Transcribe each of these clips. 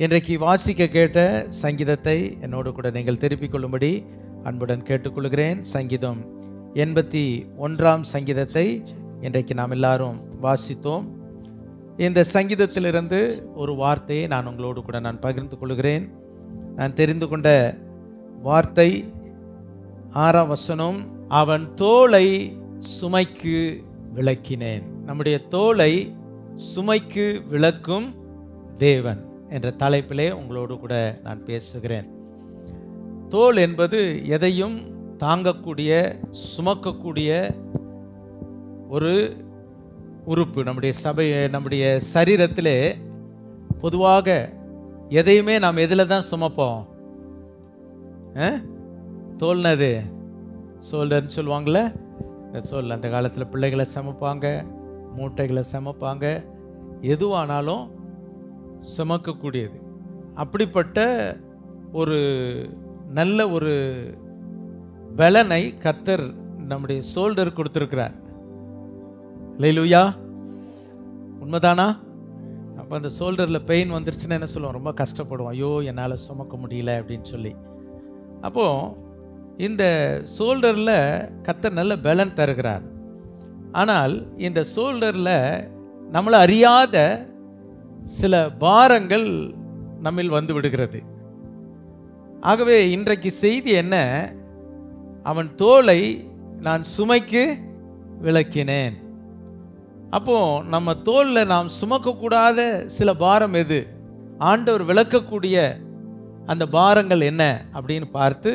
இன்றைக்கு வாசிக்க கேட்ட சங்கீதத்தை என்னோடு கூட நீங்கள் திருப்பிக் கொள்ளும்படி அன்புடன் கேட்டுக்கொள்கிறேன். சங்கீதம் 81ஆம் சங்கீதத்தை இன்றைக்கு நாம் எல்லாரும் வாசித்தோம். இந்த சங்கீதத்திலிருந்து ஒரு வார்த்தையை நான் உங்களோடு கூட பகிர்ந்து கொள்கிறேன். நான் தெரிந்து கொண்ட வார்த்தை 6ஆம் வசனம், அவன் தோளை சுமைக்கு விலக்கினேன். நம்முடைய தோளை சுமைக்கு விலக்கும் தேவன் என்ற தலைப்பிலே உங்களோடு கூட நான் பேசுகிறேன். தோள் என்பது எதையும் தாங்கக்கூடிய, சுமக்கக்கூடிய ஒரு உறுப்பு. நம்முடைய சரீரத்திலே பொதுவாக எதையுமே நாம் எதில் தான் சுமப்போம்? தோல்னது சோல்டர்னு சொல்லுவாங்களே, சோல். அந்த காலத்தில் பிள்ளைகளை சமைப்பாங்க, மூட்டைகளை சமைப்பாங்க, எதுவானாலும் சுமக்கக்கூடியது. அப்படிப்பட்ட ஒரு நல்ல ஒரு பலனை கர்த்தர் நம்முடைய சோல்டர் கொடுத்திருக்கிறார். அல்லேலூயா, உண்மைதானா? அப்போ அந்த சோல்டரில் பெயின் வந்துருச்சுன்னா என்ன சொல்லுவோம்? ரொம்ப கஷ்டப்படுவோம், ஐயோ என்னால் சுமக்க முடியல அப்படின்னு சொல்லி. அப்போது இந்த சோல்டரில் கர்த்தர் நல்ல பலன் தருகிறார். ஆனால் இந்த சோல்டரில் நம்மளை அறியாத சில பாரங்கள் நம்மில் வந்து விடுகிறது. ஆகவே இன்றைக்கு செய்தி என்ன? அவன் தோளை நான் சுமைக்கு விலக்கினேன். அப்போ நம்ம தோளில் நாம் சுமக்கக்கூடாத சில பாரம் எது, ஆண்டவர் விலக்கக்கூடிய அந்த பாரங்கள் என்ன அப்படின்னு பார்த்து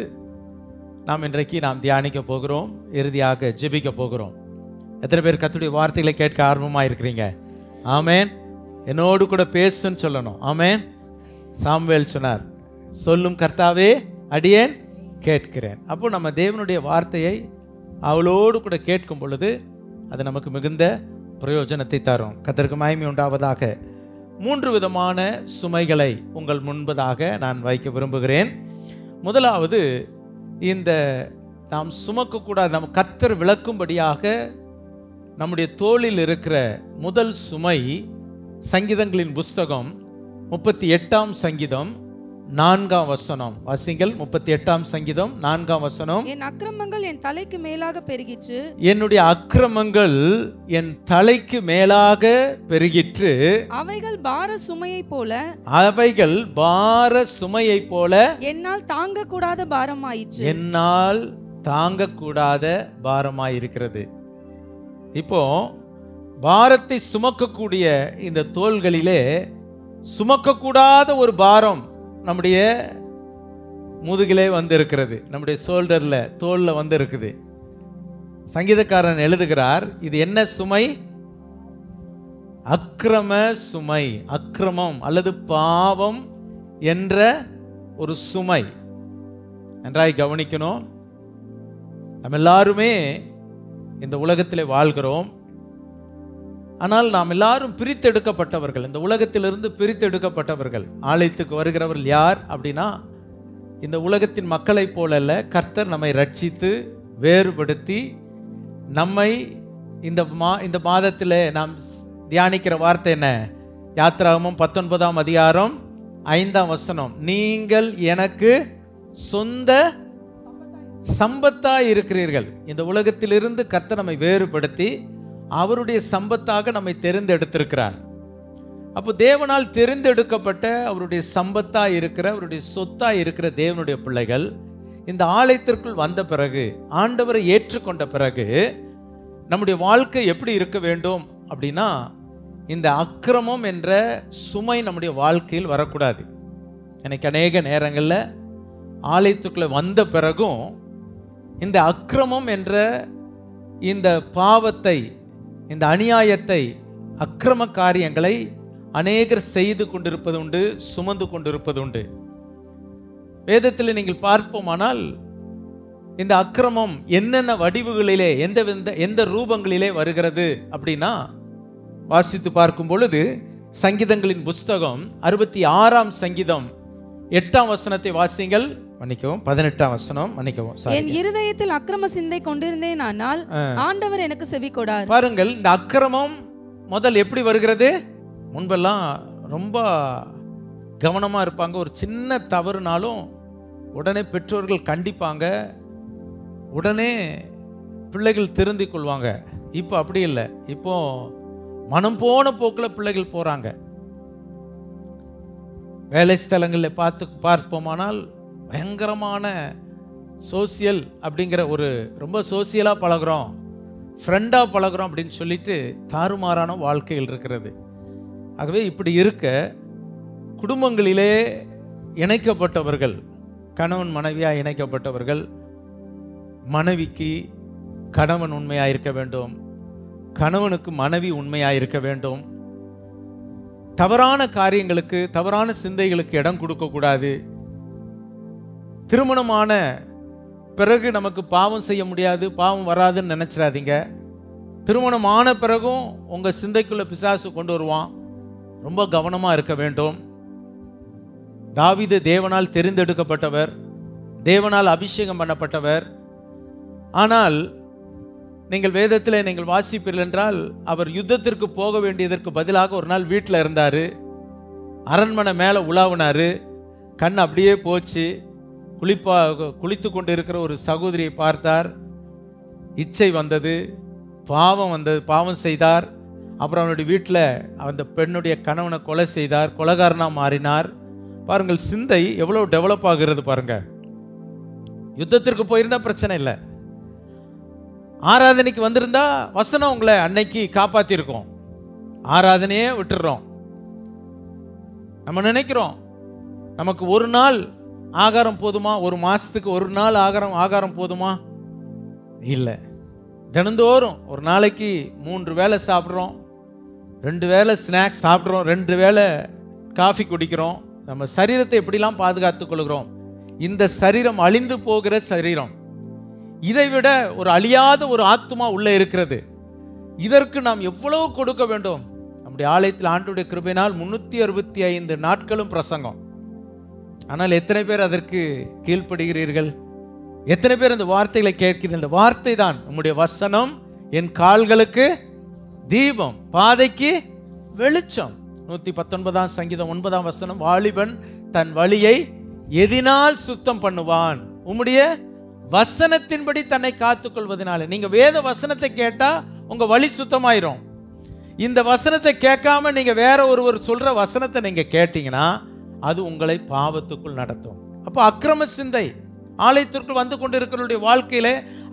இன்றைக்கு நாம் தியானிக்க போகிறோம். இறுதியாக ஜெபிக்க போகிறோம். எத்தனை பேர் கர்த்தருடைய வார்த்தைகளை கேட்க ஆர்வமாக இருக்கிறீங்க? ஆமேன். என்னோடு கூட பேசுன்னு சொல்லணும். ஆமேன். சாமுவேல் சொன்னார், சொல்லும் கர்த்தாவே அடியேன் கேட்கிறேன். அப்போ நம்ம தேவனுடைய வார்த்தையை அவளோடு கூட கேட்கும் பொழுது அது நமக்கு மிகுந்த பிரயோஜனத்தை தரும். கர்த்தருக்கு மகிமை உண்டாவதாக. 3 விதமான சுமைகளை உங்கள் முன்பதாக நான் வைக்க விரும்புகிறேன். முதலாவது, இந்த நாம் சுமக்கக்கூடாது, நம்ம கர்த்தர் விளக்கும்படியாக நம்முடைய தோளில் இருக்கிற முதல் சுமை சங்கீதங்களின் புஸ்தகம் 38ஆம் சங்கீதம் 4ஆம் வசனம். வாசிங்கள். 38ஆம் சங்கீதம் 4ஆம் வசனம். என் அக்கிரமங்கள் என் தலைக்கு மேலாக பெருகிற்று, என்னுடைய அக்கிரமங்கள் என் தலைக்கு மேலாக பெருகிற்று, அவைகள் பார சுமையை போல, அவைகள் பார சுமையை போல என்னால் தாங்கக்கூடாத பாரமாயிற்று. என்னால் தாங்கக்கூடாத பாரமாயிருக்கிறது. இப்போ பாரத்தை சுமக்கக்கூடிய இந்த தோள்களிலே சுமக்கக்கூடாத ஒரு பாரம் நம்முடைய முதுகிலே வந்து இருக்கிறது, நம்முடைய ஷோல்டர்ல, தோல்ல வந்து இருக்குது. சங்கீதக்காரன் எழுதுகிறார், இது என்ன சுமை? அக்கிரம சுமை, அக்கிரமம் அல்லது பாவம் என்ற ஒரு சுமை. நன்றாய் கவனிக்கணும். நம்ம எல்லாருமே இந்த உலகத்திலே வாழ்கிறோம். ஆனால் நாம் எல்லாரும் பிரித்தெடுக்கப்பட்டவர்கள், இந்த உலகத்திலிருந்து பிரித்தெடுக்கப்பட்டவர்கள். ஆலயத்துக்கு வருகிறவர்கள் யார் அப்படின்னா, இந்த உலகத்தின் மக்களைப் போல அல்ல. கர்த்தர் நம்மை ரட்சித்து வேறுபடுத்தி நம்மை இந்த மாதத்தில் நாம் தியானிக்கிற வார்த்தை என்ன? யாத்திராகமம் 19ஆம் அதிகாரம் 5ஆம் வசனம். நீங்கள் எனக்கு சொந்த சம்பத்தாய் இருக்கிறீர்கள். இந்த உலகத்திலிருந்து கர்த்தர் நம்மை வேறுபடுத்தி அவருடைய சம்பத்தாக நம்மை தெரிந்தெடுத்திருக்கிறார். அப்போ தேவனால் தெரிந்தெடுக்கப்பட்ட, அவருடைய சம்பத்தாய் இருக்கிற, அவருடைய சொத்தாய் இருக்கிற தேவனுடைய பிள்ளைகள் இந்த ஆலயத்திற்குள் வந்த பிறகு, ஆண்டவரை ஏற்றுக்கொண்ட பிறகு நம்முடைய வாழ்க்கை எப்படி இருக்க வேண்டும் அப்படின்னா, இந்த அக்கிரமம் என்ற சுமை நம்முடைய வாழ்க்கையில் வரக்கூடாது. எனக்கு அநேக நேரங்களில் ஆலயத்துக்குள்ளே வந்த பிறகும் இந்த அக்கிரமம் என்ற இந்த பாவத்தை, இந்த அநியாயத்தை, அக்கிரம காரியங்களை அநேகர் செய்து கொண்டிருப்பது உண்டு, சுமந்து கொண்டிருப்பது உண்டு. வேதத்தில் நீங்கள் பார்ப்போமானால் இந்த அக்கிரமம் என்னென்ன வடிவுகளிலே, எந்த ரூபங்களிலே வருகிறது அப்படின்னா, வாசித்து பார்க்கும் பொழுது சங்கீதங்களின் புஸ்தகம் 66ஆம் சங்கீதம் 8ஆம் வசனத்தை வாசிங்கள். மன்னிக்கவும், 18ஆம் வசனம். மன்னிக்கவும். என் இருதயத்தில் அக்கிரம சிந்தை கொண்டிருந்தேன், ஆனால் ஆண்டவர் எனக்கு செவி கொடார். பாருங்கள், இந்த அக்கிரமம் முதல் எப்படி வருகிறது? முன்பெல்லாம் ரொம்ப கவனமாக இருப்பாங்க. ஒரு சின்ன தவறுனாலும் உடனே பெற்றோர்கள் கண்டிப்பாங்க, உடனே பிள்ளைகள் திருந்திக் கொள்வாங்க. இப்போ அப்படி இல்லை. இப்போ மனம் போன போக்கில் பிள்ளைகள் போகிறாங்க. வேலை ஸ்தலங்களில் பார்ப்போமானால் பயங்கரமான சோசியல் அப்படிங்கிற ஒரு ரொம்ப சோசியலாக பழகிறோம், ஃப்ரெண்டாக பழகிறோம் அப்படின்னு சொல்லிட்டு தாறுமாறான வாழ்க்கையில் இருக்கிறது. ஆகவே இப்படி இருக்க குடும்பங்களிலே இணைக்கப்பட்டவர்கள், கணவன் மனைவியாக இணைக்கப்பட்டவர்கள், மனைவிக்கு கணவன் உண்மையாக இருக்க வேண்டும், கணவனுக்கு மனைவி உண்மையாக இருக்க வேண்டும். தவறான காரியங்களுக்கு, தவறான சிந்தைகளுக்கு இடம் கொடுக்கக்கூடாது. திருமணமான பிறகு நமக்கு பாவம் செய்ய முடியாது, பாவம் வராதுன்னு நினைச்சிடாதீங்க. திருமணம் ஆன பிறகும் உங்கள் சிந்தைக்குள்ள பிசாசு கொண்டு வருவான். ரொம்ப கவனமாக இருக்க வேண்டும். தாவீது தேவனால் தெரிந்தெடுக்கப்பட்டவர், தேவனால் அபிஷேகம் பண்ணப்பட்டவர். ஆனால் நீங்கள் வேதத்தில் நீங்கள் வாசிப்பீர்கள் என்றால், அவர் யுத்தத்திற்கு போக வேண்டியதற்கு பதிலாக ஒரு நாள் வீட்டில் இருந்தார். அரண்மனை மேலே உலாவினார். கண் அப்படியே போச்சு. குளித்து கொண்டு இருக்கிற ஒரு சகோதரியை பார்த்தார். இச்சை வந்தது, பாவம் வந்தது, பாவம் செய்தார். அப்புறம் அவனுடைய வீட்டில் அந்த பெண்ணுடைய கணவனை கொலை செய்தார், கொலைகாரனாக மாறினார். பாருங்கள், சிந்தை எவ்வளோ டெவலப் ஆகிறது பாருங்கள். யுத்தத்திற்கு போயிருந்தா பிரச்சனை இல்லை, ஆராதனைக்கு வந்திருந்தா வசனம் உங்களை அன்னைக்கு காப்பாற்றிருக்கோம். ஆராதனையே விட்டுடுறோம். நம்ம நினைக்கிறோம் நமக்கு ஒரு நாள் ஆகாரம் போதுமா, ஒரு மாதத்துக்கு ஒரு நாள் ஆகாரம் போதுமா? இல்லை. தினந்தோறும் ஒரு நாளைக்கு 3 வேளை சாப்பிட்றோம், 2 வேளை ஸ்நாக்ஸ் சாப்பிட்றோம், 2 வேளை காஃபி குடிக்கிறோம். நம்ம சரீரத்தை எப்படிலாம் பாதுகாத்துக் கொள்கிறோம். இந்த சரீரம் அழிந்து போகிற சரீரம். இதை விட ஒரு அழியாத ஒரு ஆத்துமா உள்ளே இருக்கிறது. இதற்கு நாம் எவ்வளவு கொடுக்க வேண்டும்? நம்முடைய ஆலயத்தில் ஆண்டவருடைய கிருபையினால் 365 நாட்களும் பிரசங்கம். ஆனால் எத்தனை பேர் அதற்கு கீழ்ப்படுகிறீர்கள்? எத்தனை பேர் அந்த வார்த்தைகளை கேட்கிறீர்கள்? இந்த வார்த்தை தான் நம்முடைய வசனம் என் கால்களுக்கு தீபம், பாதைக்கு வெளிச்சம். 119 சங்கீதம் 9 வாலிபன் தன் வழியை எதினால் சுத்தம் பண்ணுவான், உம்முடைய வசனத்தின்படி தன்னை காத்துக்கொள்வதனால. நீங்க வேத வசனத்தை கேட்டா உங்க வழி சுத்தமாயிரும். இந்த வசனத்தை கேட்காம நீங்க வேற ஒருவர் சொல்ற வசனத்தை நீங்க கேட்டீங்கன்னா அது உங்களை பாவத்துக்குள் நடத்தும். அப்போ அக்கிரம சிந்தை ஆலயத்திற்குள் வந்து கொண்டு இருக்கிறவருடைய வாழ்க்கையில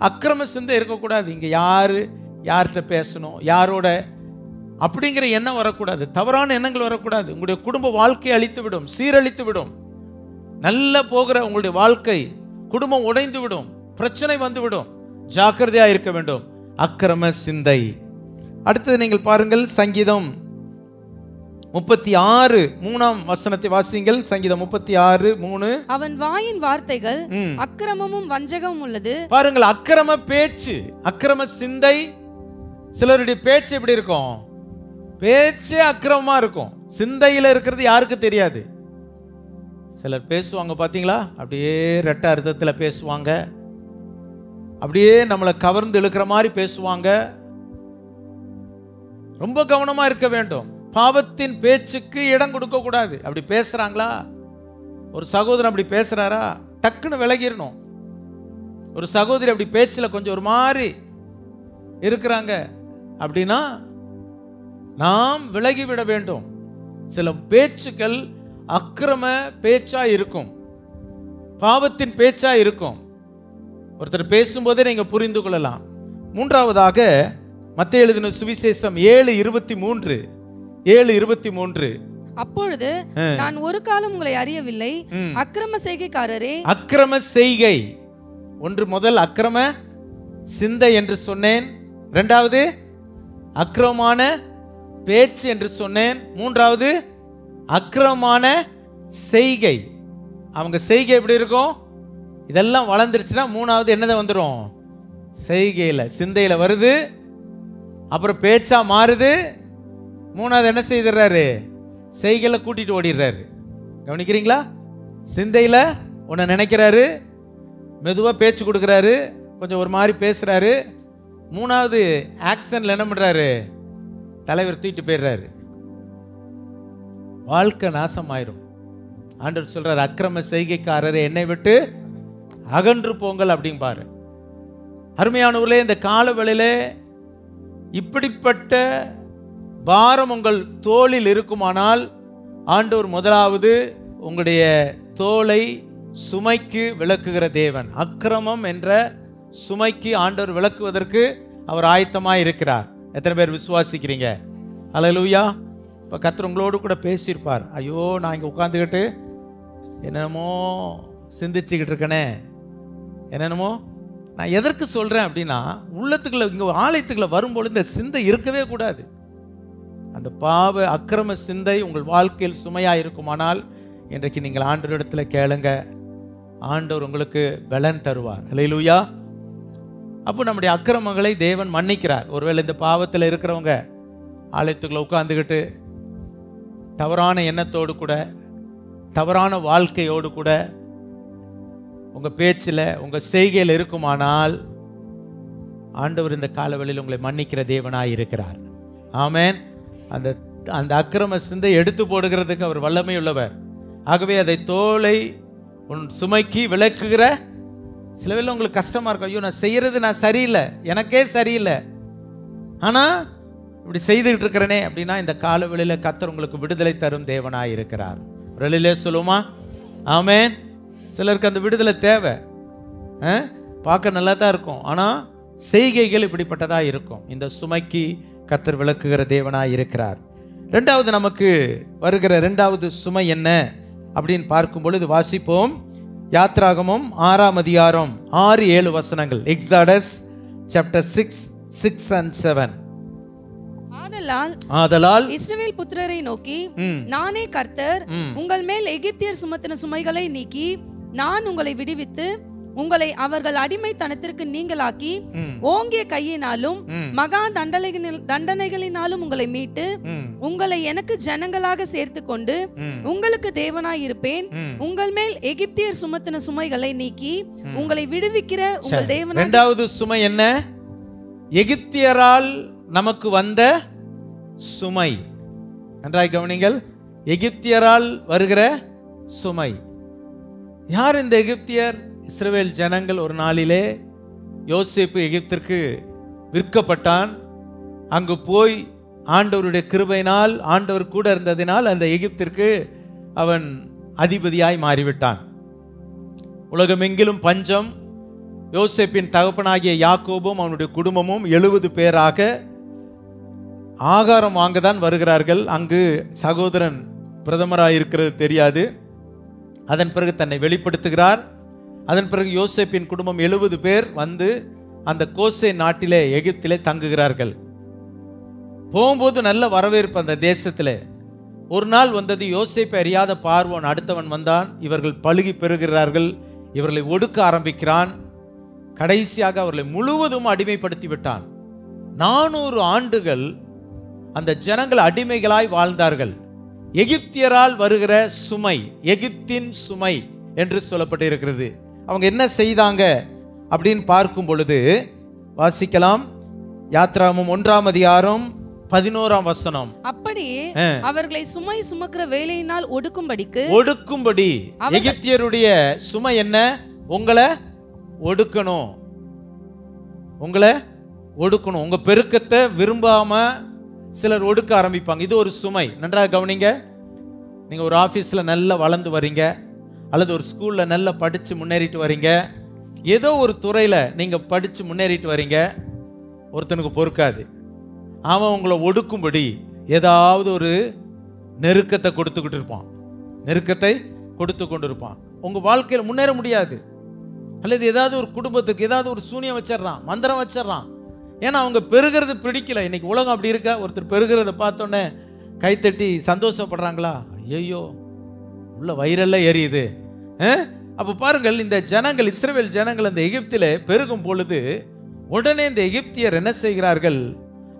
அக்கிரம சிந்தை இருக்கக்கூடாது. இங்க யார்கிட்ட பேசணும், யாரோட அப்படிங்கிற எண்ணம் வரக்கூடாது, தவறான எண்ணங்கள் வரக்கூடாது. உங்களுடைய குடும்ப வாழ்க்கையை அழித்து விடும், சீரழித்து விடும். நல்ல போகிற உங்களுடைய வாழ்க்கை, குடும்பம் உடைந்து விடும், பிரச்சனை வந்து விடும். ஜாக்கிரதையா இருக்க வேண்டும். அக்கிரம சிந்தை. அடுத்தது நீங்கள் பாருங்கள், சங்கீதம் 36:3 வாசிங்கள். சங்கீதம் 36:3. அவன் வாயின் வார்த்தைகள் அக்கிரமமும் வஞ்சகமும் உள்ளது. பாருங்கள், அக்கிரம பேச்சு, அக்கிரம சிந்தை. சிலருடைய பேச்சு எப்படி இருக்கும்? பேச்சே அக்கிரமமா இருக்கும். சிந்தையில இருக்கிறது யாருக்கு தெரியாது. சிலர் பேசுவாங்க பாத்தீங்களா, அப்படியே ரெட்ட அர்த்தத்தில் பேசுவாங்க, அப்படியே நம்மளை கவர்ந்து இழுக்கிற மாதிரி பேசுவாங்க. ரொம்ப கவனமா இருக்க வேண்டும். பாவத்தின் பேச்சுக்கு இடம் கொடுக்க கூடாது. அப்படி பேசுறாங்களா, ஒரு சகோதரன் அப்படி பேசுறாரா, டக்குன்னு விலகிடணும். ஒரு சகோதரி அப்படி பேச்சில் கொஞ்சம் ஒரு மாதிரி இருக்கிறாங்க அப்படின்னா நாம் விலகிவிட வேண்டும். சில பேச்சுக்கள் அக்கிரம பேச்சா இருக்கும், பாவத்தின் பேச்சா இருக்கும். ஒருத்தர் பேசும்போதே நீங்க புரிந்து கொள்ளலாம். மூன்றாவதாக மத்தேயு எழுதின சுவிசேஷம் 7:23. அப்பொழுது நான் ஒரு காலம் உங்களை அறியவில்லை, அக்கிரம செய்கைக்காரரே. அக்கிரம செய்கை ஒன்று, முதல் அக்கிரம சிந்தை என்று சொன்னேன், இரண்டாவது அக்கிரமமான பேச்சு என்று சொன்னேன், மூன்றாவது அக்கிரமமான செய்கை. அவங்க செய்கை எப்படி இருக்கும்? இதெல்லாம் வளர்ந்துருச்சுன்னா மூணாவது என்னதை வந்துடும்? செய்கையில, சிந்தையில வருது, அப்புறம் பேச்சா மாறுது, மூணாவது என்ன செய்துறாரு? செய்கையில கூட்டிட்டு ஓடிடுறாரு. கவனிக்கிறீங்களா? சிந்தையில உன்னை நினைக்கிறாரு, மெதுவா பேச்சு கொடுக்குறாரு, கொஞ்சம் ஒரு மாதிரி பேசுறாரு, மூணாவது ஆக்ஷன்ல என்ன பண்றாரு? தலைவர் தூக்கிட்டு போயிடுறாரு. வாழ்க்கை நாசமாயிரும். ஆண்டவர் சொல்றார், அக்கிரம செய்கைக்காரரே என்னை விட்டு அகன்று போங்கள் அப்படிம்பாரு. அருமையானவர்களே, இந்த காலவெளியிலே இப்படிப்பட்ட பாரம் உங்கள் தோளில் இருக்குமானால் ஆண்டவர் முதலாவது உங்களுடைய தோளை சுமைக்கு விளக்குகிற தேவன். அக்கிரமம் என்ற சுமைக்கு ஆண்டவர் விளக்குவதற்கு அவர் ஆயத்தமாய் இருக்கிறார். எத்தனை பேர் விசுவாசிக்கிறீங்க? அல்லேலூயா. இப்போ கர்த்தர் உங்களோடு கூட பேசியிருப்பார். ஐயோ, நான் இங்கே உட்காந்துக்கிட்டு என்னென்னமோ சிந்திச்சுக்கிட்டு இருக்கனே, என்னென்னமோ. நான் எதற்கு சொல்கிறேன் அப்படின்னா, உள்ளத்துக்குள்ள இங்கே ஆலயத்துக்குள்ள வரும்போது இந்த சிந்தை இருக்கவே கூடாது. அந்த பாவ அக்கிரம சிந்தை உங்கள் வாழ்க்கையில் சுமையாக இருக்குமானால் இன்றைக்கு நீங்கள் ஆண்டவரிடத்தில் கேளுங்க, ஆண்டவர் உங்களுக்கு பலன் தருவார். அல்லேலூயா. அப்போ நம்முடைய அக்கிரமங்களை தேவன் மன்னிக்கிறார். ஒருவேளை இந்த பாவத்தில் இருக்கிறவங்க ஆலயத்துக்குள்ள உட்காந்துக்கிட்டு தவறான எண்ணத்தோடு கூட, தவறான வாழ்க்கையோடு கூட உங்கள் பேச்சில் உங்கள் செய்கையில் இருக்குமானால் ஆண்டவர் இந்த காலவெளியில் உங்களை மன்னிக்கிற தேவனாய் இருக்கிறார். ஆமென். அந்த அந்த அக்கிரம சிந்தை எடுத்து போடுகிறதுக்கு அவர் வல்லமை உள்ளவர். ஆகவே அதை தோளை உன் சுமைக்கு விளக்குகிற. சில வேளை உங்களுக்கு கஷ்டமா இருக்கும், ஐயோ நான் செய்யறது நான் சரியில்லை, எனக்கே சரியில்லை, ஆனால் இப்படி செய்துகிட்டு இருக்கிறனே அப்படின்னா இந்த காலவெளியில் கர்த்தர் உங்களுக்கு விடுதலை தரும் தேவனாய் இருக்கிறார். வெளியிலே சொல்லுமா? ஆமென். சிலருக்கு அந்த விடுதலை தேவை. பார்க்க நல்லா தான் இருக்கும், ஆனால் செய்கைகள் இப்படிப்பட்டதாக இருக்கும். இந்த சுமைக்கு கர்த்தர் விளக்குகிற தேவனாய் இருக்கிறார். ரெண்டாவது நமக்கு வருகிற ரெண்டாவது சுமை என்ன அப்படின்னு பார்க்கும் பொழுது வாசிப்போம். யாத்ராகமம் 6ஆம் அதிகாரம் 6-7 வசனங்கள். Exodus chapter 6 and 7. ஆதலால் இஸ்ரவேல் புத்திரரை நோக்கி, நானே கர்த்தர், உங்கள் மேல் எகிப்தியர் சுமத்தின சுமைகளை நீக்கி நான் உங்களை விடுவித்து உங்களை அவர்கள் அடிமைத்தனத்திற்கு நீங்களாக்கி ஓங்கிய கையினாலும் மகா தண்டனைகளினாலும் உங்களை மீட்டு உங்களை எனக்கு ஜனங்களாக சேர்த்து கொண்டு உங்களுக்கு தேவனாய் இருப்பேன். உங்கள் மேல் எகிப்தியர் சுமத்தின சுமைகளை நீக்கி உங்களை விடுவிக்கிற உங்கள் தேவனாய். இரண்டாவது சுமை என்ன? எகிப்தியரால் நமக்கு வந்த சுமை. நன்றாய் கவனிங்கள். எகிப்தியரால் வருகிற சுமை. யார் இந்த எகிப்தியர்? இஸ்ரவேல் ஜனங்கள். ஒரு நாளிலே யோசேப்பு எகிப்திற்கு விற்கப்பட்டான். அங்கு போய் ஆண்டவருடைய கிருபையினால், ஆண்டவர் கூட இருந்ததினால் அந்த எகிப்திற்கு அவன் அதிபதியாய் மாறிவிட்டான். உலகமெங்கிலும் பஞ்சம். யோசேப்பின் தகப்பனாகிய யாக்கோபும் அவனுடைய குடும்பமும் 70 பேராக ஆகாரம் வாங்க தான் வருகிறார்கள். அங்கு சகோதரன் பிரதமராக இருக்கிறது தெரியாது. அதன் பிறகு தன்னை வெளிப்படுத்துகிறார். அதன் பிறகு யோசேப்பின் குடும்பம் 70 பேர் வந்து அந்த கோசே நாட்டிலே எகிப்திலே தங்குகிறார்கள். போகும்போது நல்ல வரவேற்பு அந்த தேசத்திலே. ஒரு நாள் வந்தது, யோசேப்பை அறியாத பார்வோன் அடுத்தவன் வந்தான். இவர்கள் பழுகி பெறுகிறார்கள், இவர்களை ஒடுக்க ஆரம்பிக்கிறான். கடைசியாக அவர்களை முழுவதும் அடிமைப்படுத்தி விட்டான். 400 ஆண்டுகள் அந்த ஜனங்கள் அடிமைகளாய் வாழ்ந்தார்கள். எகிப்தியரால் வருகிற சுமை, எகிப்தின் சுமை என்று சொல்லப்பட்டு இருக்கிறது. அவங்க என்ன செய்தாங்க அப்படின்னு பார்க்கும் பொழுது வாசிக்கலாம். யாத்ராகமம் 1ஆம் அதிகாரம் 11ஆம் வசனம். அப்படியே அவர்களை சுமை சுமக்கிற வேலையினால் ஒடுக்கும்படி. எகிப்தியருடைய சுமை என்ன? உங்களை ஒடுக்கணும், உங்களை ஒடுக்கணும். உங்க பெருக்கத்தை விரும்பாம சிலர் ஒடுக்க ஆரம்பிப்பாங்க. இது ஒரு சுமை. நன்றாக கவனிங்க. நீங்க ஒரு ஆபீஸ்ல நல்லா வளர்ந்து வரீங்க, அல்லது ஒரு ஸ்கூல்ல நல்லா படிச்சு முன்னேறிட்டு வரீங்க, ஏதோ ஒரு துறையில நீங்க படிச்சு முன்னேறிட்டு வரீங்க. ஒருத்தனுக்கு பொறுக்காது, அவன் உங்களை ஒடுக்கும்படி ஏதாவது ஒரு நெருக்கத்தை கொடுத்துக்கிட்டு இருப்பான், நெருக்கத்தை கொடுத்து கொண்டு இருப்பான். உங்க வாழ்க்கையில் முன்னேற முடியாது. அல்லது ஏதாவது ஒரு குடும்பத்துக்கு ஏதாவது ஒரு சூனியம் வச்சிடறான், மந்திரம் வச்சிடறான். ஏன்னா அவங்க பெருகிறது பிடிக்கல. இன்னைக்கு உலகம் அப்படி இருக்கா? ஒருத்தர் பெருகிறத பார்த்தோன்னே கைத்தட்டி சந்தோஷப்படுறாங்களா? ஐயோ, உள்ள வயிறெல்லாம் எரியுது. அப்போ பாருங்கள், இந்த ஜனங்கள், இஸ்ரவேல் ஜனங்கள் அந்த எகிப்திலே பெருகும் பொழுது உடனே இந்த எகிப்தியர் என்ன செய்கிறார்கள்?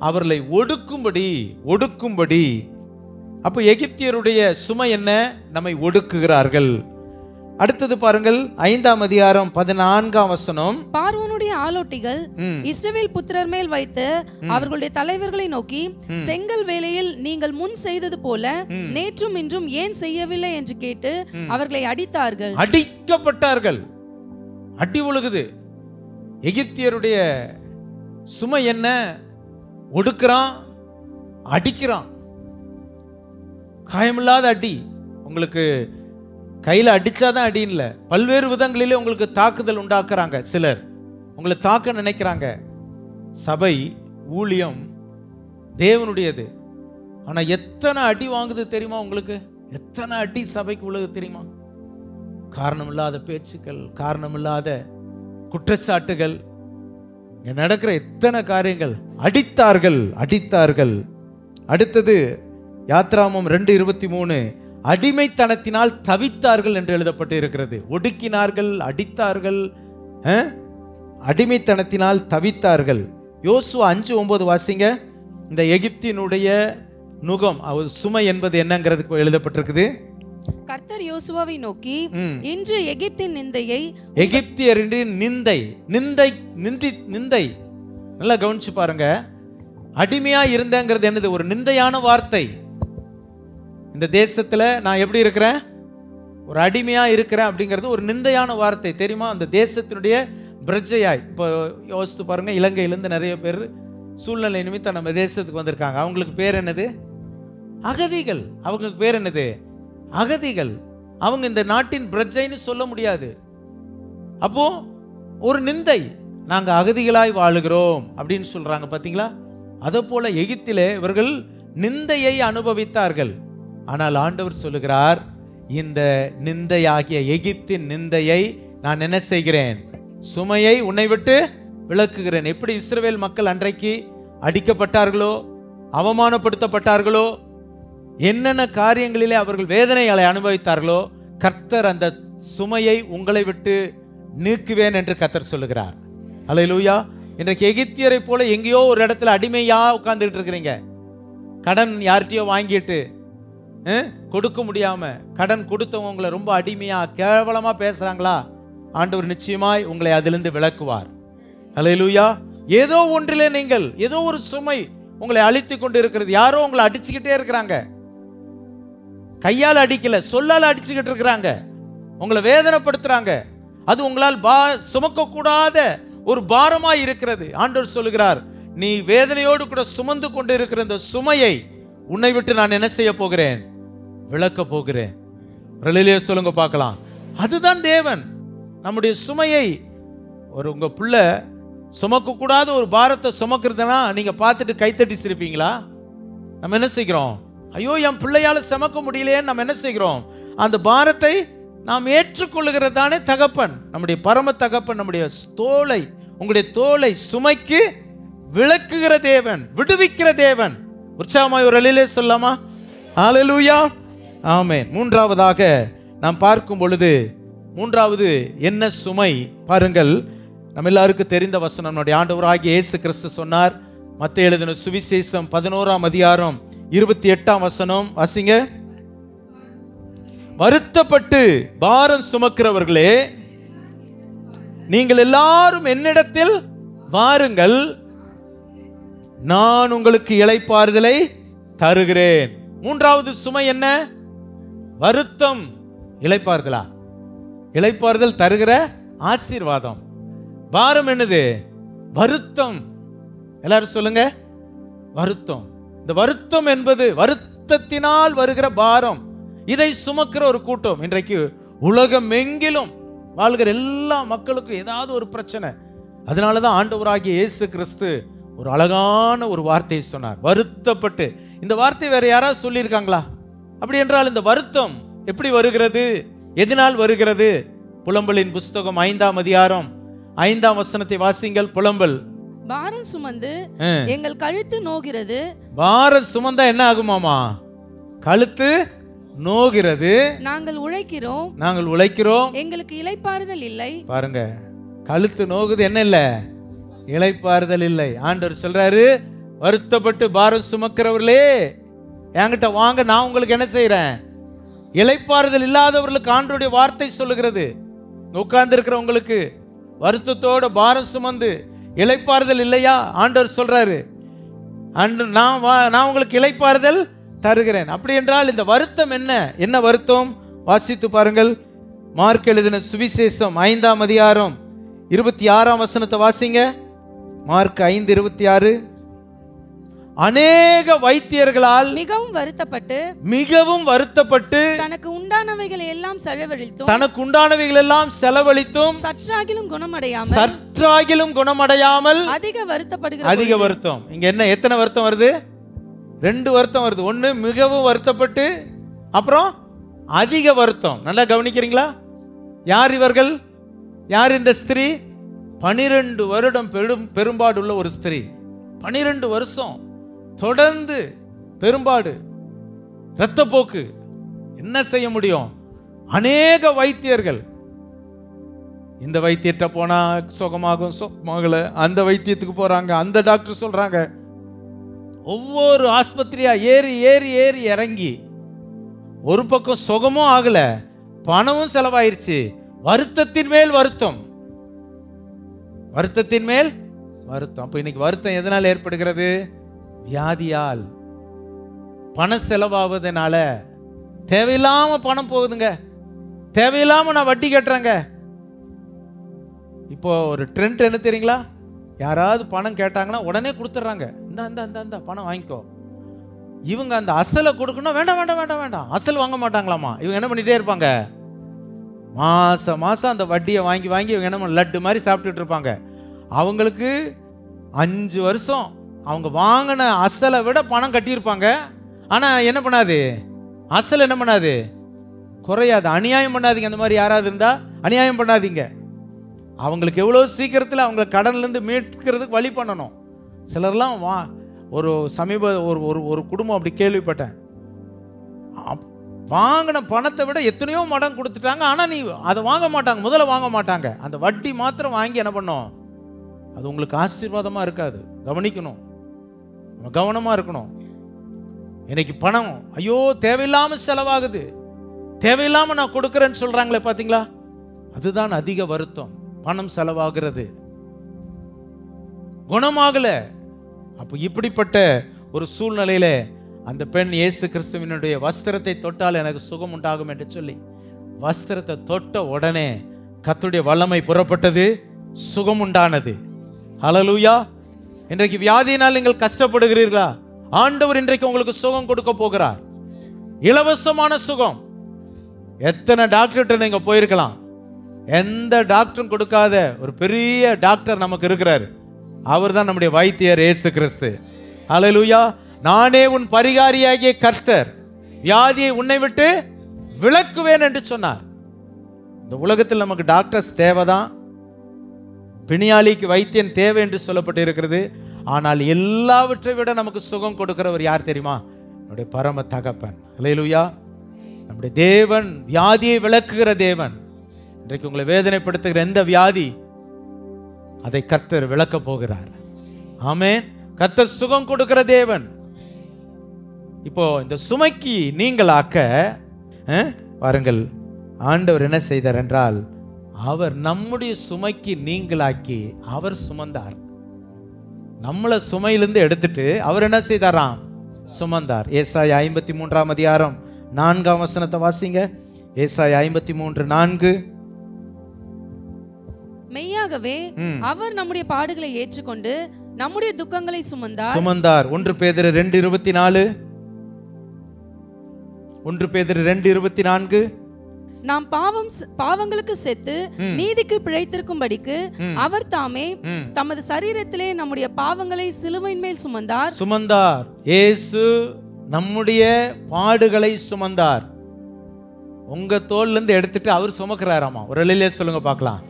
அவர்களை ஒடுக்கும்படி. அப்போ எகிப்தியருடைய சுமை என்ன? நம்மை ஒடுக்குகிறார்கள். அடுத்தது பாருங்கள் 5ஆம் அதிகாரம் 14ஆம் வசனம். பார்வோனுடைய ஆலோட்டிகள் இஸ்ரவேல் புத்திரர் மேல் வைத்து அவர்களுடைய தலைவர்களை நோக்கி, செங்கல் வேலையில் நீங்கள் முன் செய்தது போல நேற்றும் இன்றும் ஏன் செய்யவில்லை என்று கேட்டு அவர்களை அடித்தார்கள். அடிக்கப்பட்டார்கள். அடி ஒழுகுது. எகிப்தியருடைய சுமை என்ன? ஒடுக்குறான், அடிக்கிறான். காயமில்லாத அடி. உங்களுக்கு கையில் அடிச்சாதான் அடி இல்லை, பல்வேறு விதங்களிலே உங்களுக்கு தாக்குதல் உண்டாக்குறாங்க. சிலர் உங்களை தாக்க நினைக்கிறாங்க. சபை ஊழியம் தேவனுடையது. ஆனா எத்தனை அடி வாங்குது தெரியுமா? உங்களுக்கு எத்தனை அடி சபைக்கு உள்ளது தெரியுமா? காரணமில்லாத பேச்சுக்கள், காரணமில்லாத குற்றச்சாட்டுகள், நடக்கிற எத்தனை காரியங்கள். அடித்தார்கள். அடுத்தது யாத்ராமம் 2:23, அடிமைத்தனத்தினால் தவித்தார்கள் என்று எழுதப்பட்டு இருக்கிறது. ஒடுக்கினார்கள், அடித்தார்கள், அடிமைத்தனத்தினால் தவித்தார்கள். யோசுவா 5:9 வாசிங்க. இந்த எகிப்தினுடைய நுகம், சுமை என்பது என்னங்கிறதுக்கு எழுதப்பட்டிருக்குது. கர்த்தர் யோசுவாவை நோக்கி, இன்று எகிப்தின் நிந்தையை, எகிப்தியரின் நிந்தை நல்லா கவனிச்சு பாருங்க. அடிமையா இருந்தங்கிறது என்னது? ஒரு நிந்தையான வார்த்தை. இந்த தேசத்துல நான் எப்படி இருக்கிறேன்? ஒரு அடிமையா இருக்கிறேன் அப்படிங்கிறது ஒரு நிந்தையான வார்த்தை தெரியுமா? அந்த தேசத்தினுடைய பிரஜையாய். இப்போ யோசித்து பாருங்க, இலங்கையிலிருந்து நிறைய பேர் சூழ்நிலை நிமித்தம் நம்ம தேசத்துக்கு வந்திருக்காங்க. அவங்களுக்கு பேர் என்னது? அகதிகள். அவங்களுக்கு பேர் என்னது? அகதிகள். அவங்க இந்த நாட்டின் பிரஜைன்னு சொல்ல முடியாது. அப்போ ஒரு நிந்தை, நாங்க அகதிகளாய் வாழுகிறோம் அப்படின்னு சொல்றாங்க. பாத்தீங்களா? அதே போல எகிப்திலே இவர்கள் நிந்தையை அனுபவித்தார்கள். ஆனால் ஆண்டவர் சொல்லுகிறார், இந்த நிந்தையாகிய எகிப்தின் நிந்தையை நான் என்ன செய்கிறேன்? சுமையை உன்னை விட்டு விலக்குகிறேன். எப்படி இஸ்ரவேல் மக்கள் அன்றைக்கு அடிக்கப்பட்டார்களோ, அவமானப்படுத்தப்பட்டார்களோ, என்னென்ன காரியங்களிலே அவர்கள் வேதனைகளை அனுபவித்தார்களோ, கர்த்தர் அந்த சுமையை உங்களை விட்டு நீக்குவேன் என்று கர்த்தர் சொல்லுகிறார். அல்லேலூயா. இன்றைக்கு எகிப்தியரை போல எங்கேயோ ஒரு இடத்துல அடிமையா உட்கார்ந்துட்டு இருக்கிறீங்க. கடன் யார்கிட்டயோ வாங்கிட்டு கொடுக்க முடியாம, கடன் கொடுத்தவங்க உங்களை ரொம்ப அடிமையா கேவலமா பேசுறாங்களா? ஆண்டவர் நிச்சயமாய் உங்களை அதிலிருந்து விலக்குவார். அல்லேலூயா. ஏதோ ஒன்றிலே நீங்கள், ஏதோ ஒரு சுமை உங்களை அழித்து கொண்டு இருக்கிறது. யாரோ உங்களை அடிச்சுக்கிட்டே இருக்கிறாங்க. கையால் அடிக்கல, சொல்லால் அடிச்சுக்கிட்டு இருக்கிறாங்க. உங்களை வேதனைப்படுத்துறாங்க. அது உங்களால் சுமக்க கூடாத ஒரு பாரமாய் இருக்கிறது. ஆண்டவர் சொல்லுகிறார், நீ வேதனையோடு கூட சுமந்து கொண்டு இருக்கிற இந்த சுமையை உன்னை விட்டு நான் என்ன செய்ய போகிறேன்? விளக்க போகிறேன். சொல்லுங்க பார்க்கலாம். அதுதான் தேவன். நம்முடைய சுமையை, உங்க பிள்ளை சுமக்க கூடாத ஒரு பாரத்தை சுமக்கிறதுனா நீங்க பார்த்துட்டு கைத்தட்டி சிரிப்பீங்களா? நம்ம என்ன செய்கிறோம்? ஐயோ, என் பிள்ளையால சுமக்க முடியலையேன்னு நம்ம என்ன செய்கிறோம்? அந்த பாரத்தை நாம் ஏற்றுக்கொள்ளுகிறது தானே தகப்பன், நம்முடைய பரம தகப்பன். நம்முடைய தோளை, உங்களுடைய தோளை சுமைக்கு விளக்குகிற தேவன், விடுவிக்கிற தேவன். உற்சாகமாய் ஒரு அல்லேலூயா சொல்லலாமா? ஹல்லேலூயா, ஆமென். மூன்றாவதாக நாம் பார்க்கும் பொழுது, மூன்றாவது என்ன சுமை பாருங்கள். நம்ம எல்லாருக்கும் தெரிந்த வசனம், நம்முடைய ஆண்டவராகிய இயேசு கிறிஸ்து சொன்னார். மத்தேயு எழுதின சுவிசேஷம் 11ஆம் அதிகாரம் 28ஆம் வசனம் வாசிங்க. வருத்தப்பட்டு பாரம் சுமக்கிறவர்களே, நீங்கள் எல்லாரும் என்னிடத்தில் வாருங்கள், நான் உங்களுக்கு இளைப்பாறுதலை தருகிறேன். மூன்றாவது சுமை என்ன? வருத்தம். இளைப்பாறுதலா? இளைப்பாறுதல் தருகிற ஆசீர்வாதம். பாரம் என்னது? வருத்தம். எல்லாரும் சொல்லுங்க, வருத்தம். இந்த வருத்தம் என்பது வருத்தத்தினால் வருகிற பாரம். இதை சுமக்கிற ஒரு கூட்டம். இன்றைக்கு உலகம் எங்கிலும் வாழ்கிற எல்லா மக்களுக்கும் ஏதாவது ஒரு பிரச்சனை. அதனாலதான் ஆண்டவராகிய இயேசு கிறிஸ்து ஒரு அழகான ஒரு வார்த்தையை சொன்னார், வருத்தப்பட்டு. இந்த வார்த்தை வேற யாராவது சொல்லியிருக்காங்களா? அப்படி என்றால் இந்த வருத்தம் எப்படி வருகிறது, எதனால் வருகிறது? புலம்பலின் புஸ்தகம் 5ஆம் அதிகாரம் 5ஆம் வசனத்தை வாசிங்கள். புலம்பல். பாரம் சுமந்து எங்கள் கழுத்து நோகிறது. பாரம் சுமந்தா என்ன ஆகுமாமா? கழுத்து நோகிறது. நாங்கள் உழைக்கிறோம், எங்களுக்கு இளைப்பாறுதல் இல்லை. பாருங்க, கழுத்து நோகுது, என்ன இல்ல? இளைப்பாறுதல் இல்லை. ஆண்டவர் சொல்றாரு, வருத்தப்பட்டு பாரம் சுமக்கிறவர்களே என்கிட்ட வாங்க, நான் உங்களுக்கு என்ன செய்யறேன்? இளைப்பாறுதல் இல்லாதவர்களுக்கு ஆண்டவருடைய வார்த்தை சொல்லுகிறது. உட்கார்ந்து இருக்கிற உங்களுக்கு வருத்தத்தோட பாரம் சுமந்து இளைப்பாறுதல் இல்லையா? ஆண்டவர் சொல்றாரு, நான் உங்களுக்கு இளைப்பாறுதல் தருகிறேன். அப்படி என்றால் இந்த வருத்தம் என்ன வருத்தம்? வாசித்து பாருங்கள். மார்க் எழுதின சுவிசேஷம் 5ஆம் அதிகாரம் 26ஆம் வசனத்தை வாசிங்க. மார்க் 5:26. அநேக வைத்தியர்களால் மிகவும் வருத்தப்பட்டு தனக்கு உண்டானவைகளை எல்லாம் செலவழித்தும் சற்றாகிலும் குணமடையாமல் அதிக வருத்தம். இங்க எத்தனை வருத்தம் வருது? 2 வருத்தம் வருது. ஒண்ணு மிகவும் வருத்தப்பட்டு, அப்புறம் அதிக வருத்தம். நல்லா கவனிக்கிறீங்களா? யார் இவர்கள்? யார் இந்த ஸ்திரீ? 12 வருடம் பெரும்பாடுள்ள ஒரு ஸ்திரீ. 12 வருஷம் தொடர்ந்து பெரும்பாடு, இரத்தப்போக்கு. என்ன செய்ய முடியும்? அநேக வைத்தியர்கள். இந்த வைத்தியத்தை போனா சுகமாகல, அந்த வைத்தியத்துக்கு போறாங்க, அந்த டாக்டர் சொல்றாங்க. ஒவ்வொரு ஆஸ்பத்திரியா ஏறி ஏறி ஏறி இறங்கி ஒரு பக்கம் சுகமும் ஆகல, பணமும் செலவாயிருச்சு. வருத்தத்தின் மேல் வருத்தம், வருத்தத்தின் மேல் வருத்தம். அப்ப இன்னைக்கு வருத்தம் எதனால் ஏற்படுகிறது? வியாதியால், பண செலவாவதுனால. தேவையில்லாம பணம் போகுதுங்க, தேவையில்லாம நான் வட்டி கட்டுறேங்க. இப்போ ஒரு ட்ரெண்ட் என்ன தெரியுங்களா? யாராவது பணம் கேட்டாங்கன்னா உடனே கொடுத்துட்றாங்க. இந்த பணம் வாங்கிக்கோ. இவங்க அந்த அசலை கொடுக்கணும். வேண்டாம் வேண்டாம் வேண்டாம் வேண்டாம், அசல் வாங்க மாட்டாங்களாமா. இவங்க என்ன பண்ணிட்டே இருப்பாங்க? மாசம் மாசம் அந்த வட்டியை வாங்கி வாங்கி இவங்க என்ன லட்டு மாதிரி சாப்பிட்டுட்டு இருப்பாங்க. அவங்களுக்கு 5 வருஷம் அவங்க வாங்கின அசலை விட பணம் கட்டியிருப்பாங்க. ஆனா என்ன பண்ணாது? அசல் என்ன பண்ணாது? குறையாது. அநியாயம் பண்ணாதீங்க. அந்த மாதிரி யாராவது இருந்தா அநியாயம் பண்ணாதீங்க. அவங்களுக்கு எவ்வளோ சீக்கிரத்தில் அவங்க கடன்லேருந்து மீட்கிறதுக்கு வழி பண்ணணும். சிலர்லாம் ஒரு ஒரு குடும்பம் அப்படி கேள்விப்பட்டேன். வாங்கின பணத்தை விட எத்தனையோ மடங்கு கொடுத்துட்டாங்க. ஆனால் நீ அதை வாங்க மாட்டாங்க, முதல்ல வாங்க மாட்டாங்க. அந்த வட்டி மாத்திரம் வாங்கி என்ன பண்ணோம்? அது உங்களுக்கு ஆசீர்வாதமாக இருக்காது. கவனிக்கணும், கவனமாக இருக்கணும். இன்னைக்கு பணம் ஐயோ தேவையில்லாமல் செலவாகுது, தேவையில்லாமல் நான் கொடுக்குறேன்னு சொல்கிறாங்களே பார்த்தீங்களா? அதுதான் அதிக வருத்தம். பணம் செலவாகிறது, குணமாகல. அப்போ இப்படிப்பட்ட ஒரு சூழ்நிலையில அந்த பெண் இயேசு கிறிஸ்துவினுடைய வஸ்திரத்தை தொட்டால் எனக்கு சுகம் உண்டாகும் என்று சொல்லி வஸ்திரத்தை தொட்ட உடனே கர்த்தருடைய வல்லமை புறப்பட்டது, சுகம் உண்டானது. ஹல்லேலூயா. இன்றைக்கு வியாதியினால் நீங்கள் கஷ்டப்படுகிறீர்களா? ஆண்டவர் இன்றைக்கு உங்களுக்கு சுகம் கொடுக்க போகிறார். இலவசமான சுகம். எத்தனை டாக்டர்கிட்ட நீங்க போயிருக்கலாம், எந்த டாக்டரும் கொடுக்காத ஒரு பெரிய டாக்டர் நமக்கு இருக்கிறார். அவர் தான் நம்முடைய வைத்தியர் இயேசு கிறிஸ்து. ஹல்லேலூயா. நானே உன் பரிகாரியாகிய கர்த்தர், வியாதியை உன்னை விட்டு விலக்குவேன் என்று சொன்னார். இந்த உலகத்தில் நமக்கு டாக்டர்ஸ் தேவைதான், பிணியாளிக்கு வைத்தியன் தேவை என்று சொல்லப்பட்டு இருக்கிறது. ஆனால் எல்லாவற்றை விட நமக்கு சுகம் கொடுக்கிறவர் யார் தெரியுமா? நம்முடைய பரம தகப்பன். ஹல்லேலூயா. நம்முடைய தேவன் வியாதியை விலக்குகிற தேவன். இன்றைக்கு உங்களை வேதனைப்படுத்துகிற எந்த வியாதி, அதை கர்த்தர் விளக்க போகிறார். ஆமென். கர்த்தர் சுகம் கொடுக்கிற தேவன். இப்போ இந்த சுமைக்கு நீங்களாக்க பாருங்கள், ஆண்டவர் என்ன செய்தார் என்றால், அவர் நம்முடைய சுமைக்கு நீங்களாக்கி அவர் சுமந்தார். நம்மளை சுமையிலிருந்து எடுத்துட்டு அவர் என்ன செய்தாராம்? சுமந்தார். ஏசாயா 53ஆம் அதிகாரம் 4ஆம் வசனத்தை வாசிங்க. ஏசாயா 53:4. மெய்யாகவே அவர் நம்முடைய பாடுகளை ஏற்றுக்கொண்டு நம்முடைய துக்கங்களை சுமந்தார். 1 பேதுரு 2:24. 1 பேதுரு 2:24. நாம் பாவங்களுக்கு செத்து நீதிக்கு பிழைத்திருக்கும்படிக்கு அவர் தாமே தமது சரீரத்திலே நம்முடைய பாவங்களை சிலுவையின் மேல் சுமந்தார். இயேசு நம்முடைய பாடுகளை சுமந்தார். உங்க தோல்ல இருந்து எடுத்துட்டு அவர் சுமக்கிறாராமா. ஒரு அல்லேலூயா சொல்லுங்க பார்க்கலாம்.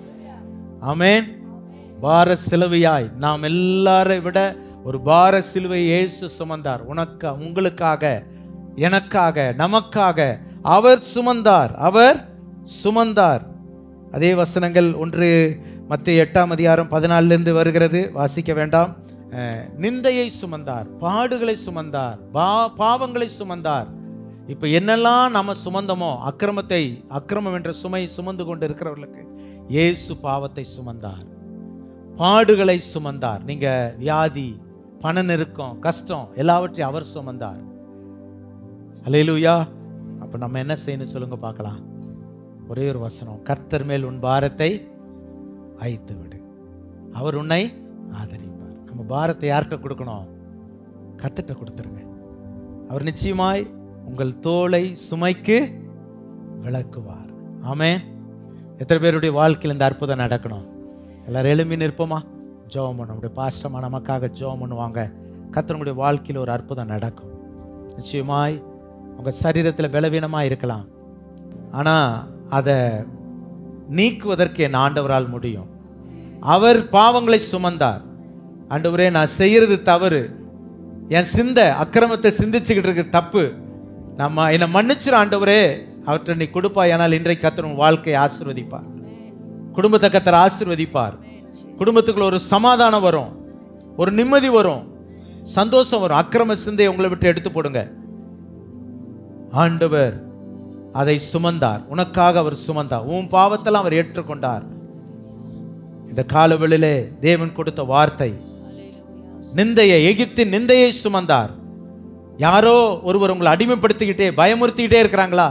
ஆமென். பார சிலுவையாய் நாம் எல்லாரை விட ஒரு பார சிலுவை இயேசு சுமந்தார். உங்களுக்காக, எனக்காக, நமக்காக அவர் சுமந்தார். அதே வசனங்கள் 1 மத்தேயு 8ஆம் அதிகாரம் 14 வருகிறது, வாசிக்க வேண்டாம். நிந்தையை சுமந்தார், பாடுகளை சுமந்தார், பாவங்களை சுமந்தார். இப்போ என்னெல்லாம் நம்ம சுமந்தமோ, அக்கிரமம் என்ற சுமை சுமந்து கொண்டு இருக்கிறவர்களுக்கு இயேசு பாவத்தை சுமந்தார், பாடுகளை சுமந்தார். நீங்க வியாதி, பண நெருக்கம், கஷ்டம் எல்லாவற்றையும் அவர் சுமந்தார். அல்லேலூயா. அப்ப நம்ம என்ன செய்யணும் சொல்லுங்க பார்க்கலாம். ஒரே ஒரு வசனம், கர்த்தர் மேல் உன் பாரத்தை வைத்து விடு, அவர் உன்னை ஆதரிப்பார். நம்ம பாரத்தை யார்கிட்ட கொடுக்கணும்? கர்த்தர்ட்ட கொடுத்துருங்க. அவர் நிச்சயமாய் உங்கள் தோளை சுமைக்கு விளக்குவார். ஆமென். எத்தனை பேருடைய வாழ்க்கையில் இந்த அற்புதம் நடக்கணும்? எல்லாரும் எழும்பி நிற்போமா? ஜெபம் பண்ணும். நம்முடைய பாஸ்டர்மா நமக்காக ஜெபம் பண்ணுவாங்க. கர்த்தர் உங்களுடைய வாழ்க்கையில் ஒரு அற்புதம் நடக்கும். நிச்சயமாய் உங்கள் சரீரத்தில் பலவீனமாக இருக்கலாம், ஆனால் அதை நீக்குவதற்கு என் ஆண்டவரால் முடியும். அவர் பாவங்களை சுமந்தார். ஆண்டவரே, நான் செய்யறது தவறு, என் அக்கிரமத்தை சிந்திச்சுக்கிட்டு இருக்க தப்பு, என்னை மன்னிச்சிரு ஆண்டவரே, அவற்றை நீ கொடுப்பாய். ஆனால் இன்றைக்கு கர்த்தர் உன் வாழ்க்கையை ஆசீர்வதிப்பார், குடும்பத்தை கர்த்தர் ஆசீர்வதிப்பார். குடும்பத்துக்குள்ள ஒரு சமாதானம் வரும், ஒரு நிம்மதி வரும், சந்தோஷம் வரும். அக்கிரம சிந்தையை உங்களை விட்டு எடுத்து போடுங்க. ஆண்டவர் அதை சுமந்தார், உனக்காக அவர் சுமந்தார், உன் பாவத்தெல்லாம் அவர் ஏற்றுக்கொண்டார். இந்த காலவெளியிலே தேவன் கொடுத்த வார்த்தை, நிந்தையை, எகிப்தின் நிந்தையை சுமந்தார். யாரோ ஒருவர் உங்களை அடிமைப்படுத்திக்கிட்டே பயமுறுத்திக்கிட்டே இருக்கிறாங்களா?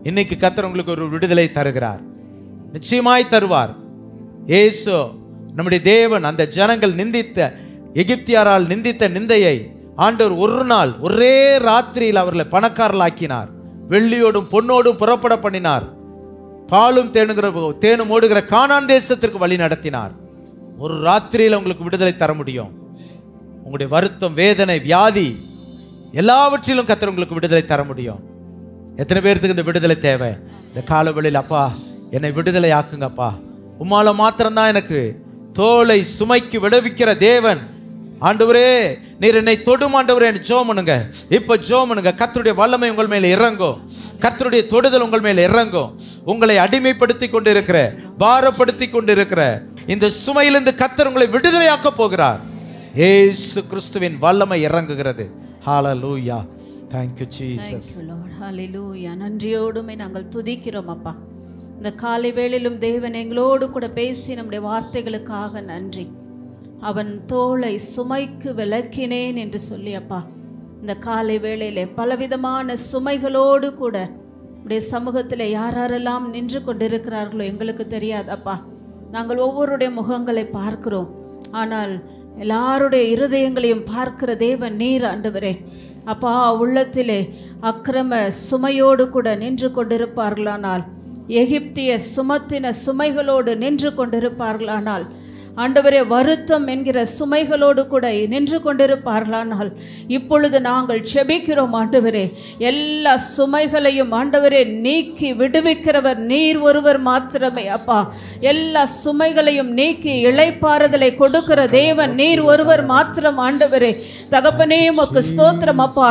இன்னைக்கு கர்த்தர் உங்களுக்கு ஒரு விடுதலை தருகிறார், நிச்சயமாய் தருவார். இயேசு நம்முடைய தேவன் அந்த ஜனங்கள் நிந்தித்த, எகிப்தியரால் நிந்தித்த நிந்தையை ஆண்டவர் ஒரு நாள், ஒரே ராத்திரியில் அவர்களை பணக்காரர்களாக்கினார். வெள்ளியோடும் பொன்னோடும் புறப்பட பண்ணினார். பாலும் தேனும் ஓடுகிற கானான் தேசத்திற்கு வழி நடத்தினார். ஒரு ராத்திரியில் உங்களுக்கு விடுதலை தர முடியும். உங்களுடைய வருத்தம், வேதனை, வியாதி எல்லாவற்றிலும் கர்த்தர் உங்களுக்கு விடுதலை தர முடியும். எத்தனை பேருக்கு இந்த விடுதலை தேவை? இந்த காலவெளியில் அப்பா என்னை விடுதலை ஆக்குங்கப்பா, உம்மால மாத்திரம்தான் எனக்கு தோளை சுமைக்கு விடுவிக்கிற தேவன். ஆண்டவரே, நீர் என்னை தொடும் ஆண்டவரே, ஜெபம் பண்ணுங்க. இப்ப ஜெபம் பண்ணுங்க. கர்த்தருடைய வல்லமை உங்கள் மேல இறங்கும், கர்த்தருடைய தொடுதல் உங்கள் மேல இறங்கும். உங்களை அடிமைப்படுத்தி கொண்டிருக்கிற, பாரப்படுத்தி கொண்டிருக்கிற இந்த சுமையிலிருந்து கர்த்தர் உங்களை விடுதலையாக்க போகிறார். இயேசு கிறிஸ்துவின் வல்லமை இறங்குகிறது. ஹalleluya. Thank you Jesus. Thank you Lord. Hallelujah. நன்றியோடுமே நாங்கள் துதிக்கிறோம் அப்பா. இந்த காலை வேளையிலும் தேவன் எங்களோடு கூட பேசி நம்முடைய வார்த்தைகளுக்காக நன்றி. அவன் தோளை சுமைக்கு விலக்கினேன் என்று சொல்லி அப்பா, இந்த காலை வேளையிலே பலவிதமான சுமைகளோடு கூட உடைய சமூகத்தில் யாரெல்லாம் நின்று கொண்டிருக்கிறார்களோ எங்களுக்கு தெரியாதப்பா. நாங்கள் ஒவ்வொருடைய முகங்களை பார்க்கிறோம், ஆனால் எல்லாருடைய இருதயங்களையும் பார்க்கிற தேவன் நீர் ஆண்டவரே. அப்பா, உள்ளத்திலே அக்கிரம சுமையோடு கூட நின்று கொண்டிருப்பார்களானால், எகிப்திய சுமத்தின சுமைகளோடு நின்று கொண்டிருப்பார்களானால், ஆண்டவரே வருத்தம் என்கிற சுமைகளோடு கூட நின்று கொண்டிருப்பார்களானால், இப்பொழுது நாங்கள் செபிக்கிறோம் ஆண்டவரே. எல்லா சுமைகளையும் ஆண்டவரே நீக்கி விடுவிக்கிறவர் நீர் ஒருவர் மாத்திரமே அப்பா. எல்லா சுமைகளையும் நீக்கி இளைப்பாறுதலை கொடுக்கிற தேவன் நீர் ஒருவர் மாத்திரம் ஆண்டவரே. தகப்பனே, உமக்கு ஸ்தோத்திரம் அப்பா.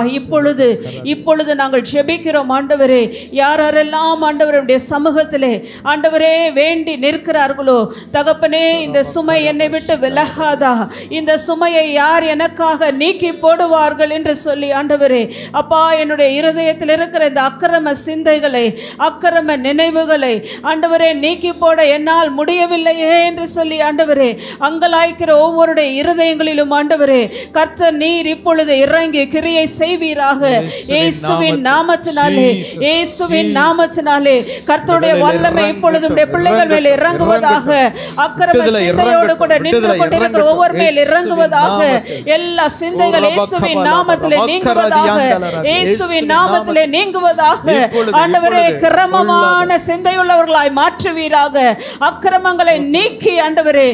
இப்பொழுது நாங்கள் செபிக்கிறோம் ஆண்டவரே. யாரெல்லாம் ஆண்டவருடைய சமூகத்திலே ஆண்டவரே வேண்டி நிற்கிறார்களோ தகப்பனே, இந்த சுமை என்னை விட்டு விலகாதா, இந்த சுமையை யார் எனக்காக நீக்கி போடுவார்கள் என்று சொல்லி ஆண்டவரே அப்பா, என்னுடைய இருதயத்தில் இருக்கிற இந்த அக்கிரம சிந்தைகளை, அக்கிரம நினைவுகளை ஆண்டவரே நீக்கி போட என்னால் முடியவில்லையே என்று சொல்லி ஆண்டவரே அங்கலாய்க்கிற ஒவ்வொருடைய இருதயங்களிலும் ஆண்டவரே கர்த்தர் நீர் இப்பொழுது இறங்கி கிரியை செய்வீராக. இயேசுவின் நாமத்தினாலே, இயேசுவின் நாமத்தினாலே கர்த்தருடைய வல்லமை இப்பொழுது உம்முடைய பிள்ளைகள் மேல் இறங்குவதாக. அக்கிரம சிந்தையோடு கூட நின்று கொண்டிருக்கிற ஒவ்வொரு மேல் இறங்குவதாக. எல்லா சிந்தைகள் இயேசுவின் நாமத்திலே நீங்குவதாக, இயேசுவின் நாமத்திலே நீங்குவதாக. ஆண்டவரே, கிரமமான சிந்தையுள்ளவர்களாய் மாற்றுவீராக. அக்கிரமங்களை நீக்கி ஆண்டவரே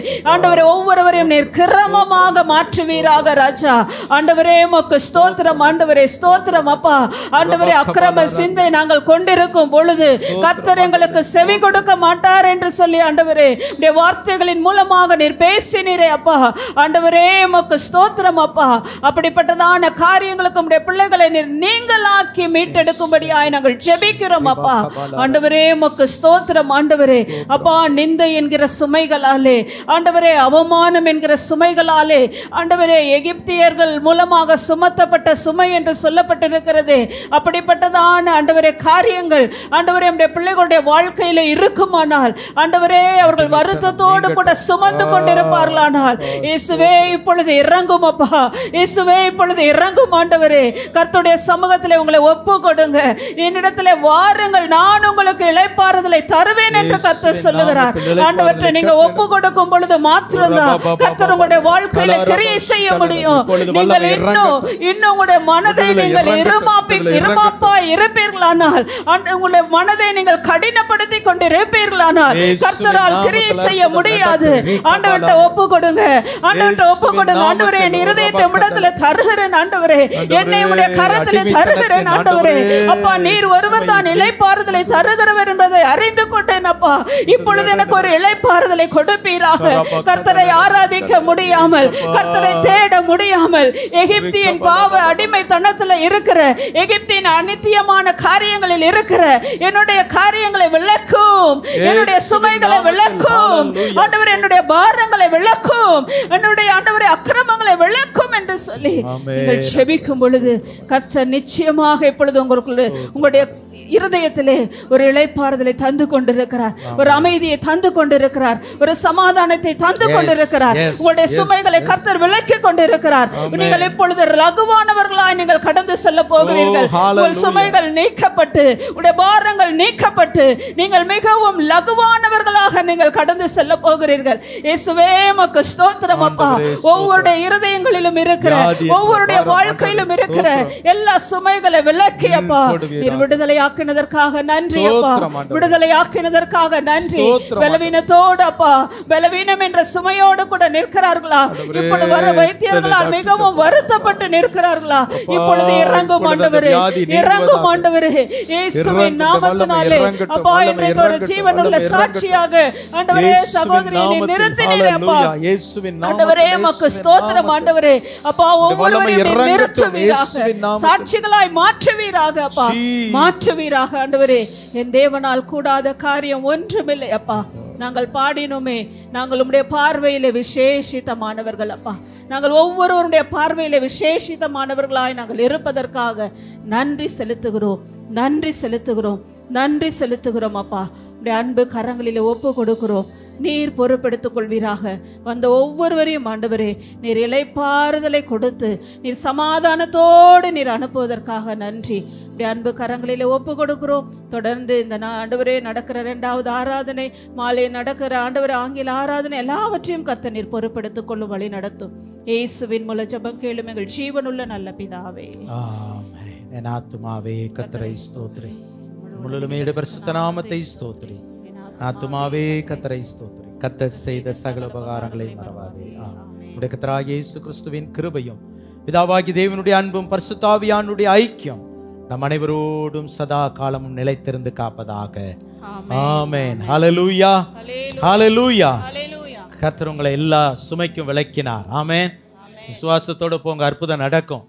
ஒவ்வொருவரையும் நீர் கிரமமாக மாற்றுவீராக ராஜா. ஆண்டவரே, உமக்கு ஸ்தோத்திரம் ஆண்டவரே, ஸ்தோத்திரம் அப்பா. ஆண்டவரே, அக்கிரம சிந்தை நாங்கள் கொண்டிருக்கும் பொழுது கர்த்தர் எங்களுக்கு செவி கொடுக்க மாட்டார் என்று சொல்லி ஆண்டவரே உம்முடைய வார்த்தைகளின் மூலமாக மூலமாக நீர் பேசினீரே அப்பா. ஆண்டவரே உமக்கு ஸ்தோத்திரம் அப்பா. அப்படிப்பட்டதான காரியங்களுக்கு உம்முடைய பிள்ளைகளை நீங்களாக்கி மீட்டெடுக்கும்படியாய் நாங்கள் ஜெபிக்கிறோம் அப்பா. ஆண்டவரே உமக்கு ஸ்தோத்திரம் ஆண்டவரே. அப்பா, நிந்தை என்கிற சுமைகளாலே, ஆண்டவரே அவமானம் என்கிற சுமைகளாலே, ஆண்டவரே எகிப்தியர்கள் மூலமாக சுமத்தப்பட்ட சுமை என்று சொல்லப்பட்டிருக்கிறது. அப்படிப்பட்டதான ஆண்டவரே காரியங்கள் ஆண்டவரே நம்முடைய பிள்ளைகளுடைய வாழ்க்கையில இருக்குமானால், ஆண்டவரே அவர்கள் வருத்தத்தோடு கூட சுமந்து கொண்டிருப்பார்களானால், இயேசுவே இப்பொழுது இறங்கும் அப்பா. இயேசுவே இப்பொழுது இறங்கும் ஆண்டவரே. கர்த்தருடைய சமூகத்திலே உங்களை ஒப்பு கொடுங்க. என்னிடத்திலே வாருங்கள், நான் உங்களுக்கு இளைப்பாறுதலை தருவேன் என்று கர்த்தர் சொல்லுகிறார். ஆண்டவரே, நீங்க ஒப்பு கொடுக்கும் பொழுது மாத்திரம்தான் கர்த்தர் உங்களுடைய வாழ்க்கையில கிரியை செய்ய முடியும். நீங்கள் இன்னும் உங்களுடைய மனதை நீங்கள் இருமாப்பா இருப்பீர்களானால், உங்களுடைய மனதை நீங்கள் கடினப்படுத்தி கொண்டு இருப்பீர்களானால் கர்த்தரால் கிரியை செய்ய முடியாது. ஆண்டவர்கிட்ட ஒப்பு கொடுங்க. ஆண்டவர்கிட்ட ஒப்பு கொடுங்க. ஆண்டவரே, என் இருதயத்தை உம்மிடத்திலே தருகிறேன் ஆண்டவரே. என்னை உம்முடைய கரத்திலே தருகிறேன் ஆண்டவரே. அப்பா, நீர் ஒருவர் தான் இளைப்பாறுதலை தருகிறவர் என்பதை அறிந்து கொண்டேன் அப்பா. இப்பொழுது எனக்கு ஒரு இளைப்பாறுதலை கொடுப்பீராக. கர்த்தரை ஆராதிக்க முடியாமல், கர்த்தரை தேட முடியாமல், எகிப்தியின் பாவ அடிமைத்தனத்தில் இருக்கிற, எகிப்தின் அநித்தியமான காரியங்களில் இருக்கிற என்னுடைய காரியங்களை விளக்கும், என்னுடைய சுமைகளை விளக்கும் ஆண்டவரே, என்னுடைய பாரங்களை விளக்கும், என்னுடைய ஆண்டவரே அக்கிரமங்களை விளக்கும் என்று சொல்லி நீங்கள் ஜெபிக்கும் பொழுது கர்த்தர் நிச்சயமாக இப்பொழுது உங்களுடைய இருதயத்திலே ஒரு இளைப்பாறுதலை தந்து கொண்டிருக்கிறார், ஒரு அமைதியை தந்து கொண்டிருக்கிறார், ஒரு சமாதானத்தை தந்து கொண்டிருக்கிறார். உங்களுடைய சுமைகளை கர்த்தர் விலக்கி கொண்டிருக்கிறார். நீங்கள் இப்பொழுது லகுவானவர்களாய் நீங்கள் கடந்து செல்ல போகிறீர்கள். உங்கள் சுமைகள் நீக்கப்பட்டு, உங்களுடைய பாரங்கள் நீக்கப்பட்டு, நீங்கள் மிகவும் லகுவானவர்களாக நீங்கள் கடந்து செல்ல போகிறீர்கள். இயேசுவே உமக்கு ஸ்தோத்திரம் அப்பா. ஒவ்வொருடைய இருதயங்களிலும் இருக்கிற, ஒவ்வொருடைய வாழ்க்கையிலும் இருக்கிற எல்லா சுமைகளை விலக்கி அப்பா நீர் விடுதலை ஆக்கினதற்காக நன்றி அப்பா. விடுதலை ஆக்கினதற்காக நன்றி. பலவீனத்தோடு அப்பா, பலவீனம் என்ற சுமையோடு கூட நிற்கிறார்களா? இப்பொழுது வர வைத்தியர்களால் மிகவும் வருத்தப்பட்டு நிற்கிறார்களா? இப்பொழுது இறங்கும் ஆண்டவரே, இறங்கும் ஆண்டவரே. இயேசுவின் நாமத்தினாலே அப்பா, இன்றைக்கு ஒரு ஜீவனுள்ள சாட்சியாக ஆண்டவரே சகோதரியை நீ நிறுத்தினீரே அப்பா. ஆண்டவரே உமக்கு ஸ்தோத்திரம் ஆண்டவரே. அப்பா, ஒவ்வொருவரையும் நிறுத்துவீராக, சாட்சிகளாய் மாற்றுவீராக அப்பா, மாற்றுவீராக ஆண்டவரே. என் தேவனால் கூடாத காரியம் ஒன்றுமில்லை அப்பா. நாங்கள் பாடினோமே, நாங்கள் உம்முடைய பார்வையிலே விசேஷித்தமானவர்கள் அப்பா. நாங்கள் ஒவ்வொருவருடைய பார்வையிலே விசேஷித்தமானவர்களாய் நாங்கள் இருப்பதற்காக நன்றி செலுத்துகிறோம், நன்றி செலுத்துகிறோம், நன்றி செலுத்துகிறோம் அப்பா. உம்முடைய அன்பு கரங்களிலே ஒப்பு கொடுக்கிறோம். நீர் பொறுப்பெடுத்துக் கொள்வீராக. வந்த ஒவ்வொருவரையும் ஆண்டவரே நீர் இளைப்பாறுதலை கொடுத்து நீர் சமாதானத்தோடு நீர் அனுப்புவதற்காக நன்றி. இப்படி அன்பு கரங்களிலே ஒப்பு கொடுக்கிறோம். தொடர்ந்து இந்த ஆண்டவரே நடக்கிற 2வது ஆராதனை, மாலை நடக்கிற ஆண்டவரே ஆங்கில ஆராதனை எல்லாவற்றையும் கர்த்தர் நீர் பொறுப்பெடுத்துக் கொள்ளும், வழி நடத்தும். இயேசுவின் மூலம் ஜெபம் கேளும் எங்கள் ஜீவனுள்ள நல்ல பிதாவே. ஆமென். என் ஆத்துமாவே கர்த்தரை ஸ்தோத்திரி, முழுமையோட பரிசுத்த நாமத்தை ஸ்தோத்திரி. ஆத்துமாவே கர்த்தரை ஸ்தோத்திரி. கர்த்தர் செய்த சகல உபகாரங்களை மறவாதே. ஆமென். கர்த்தராகிய இயேசு கிறிஸ்துவின் கிருபையும் பிதாவாகிய தேவனுடைய அன்பும் பரிசுத்த ஆவியானுடைய ஐக்கியம் நம் அனைவரோடும் சதா காலமும் நிலைத்திருந்து காப்பதாக. ஆமென். ஹல்லேலூயா, ஹல்லேலூயா. கர்த்தர் உங்களை எல்லா சுமைக்கும் விலக்கினார். ஆமென். விசுவாசத்தோட போங்க, அற்புதம் நடக்கும்.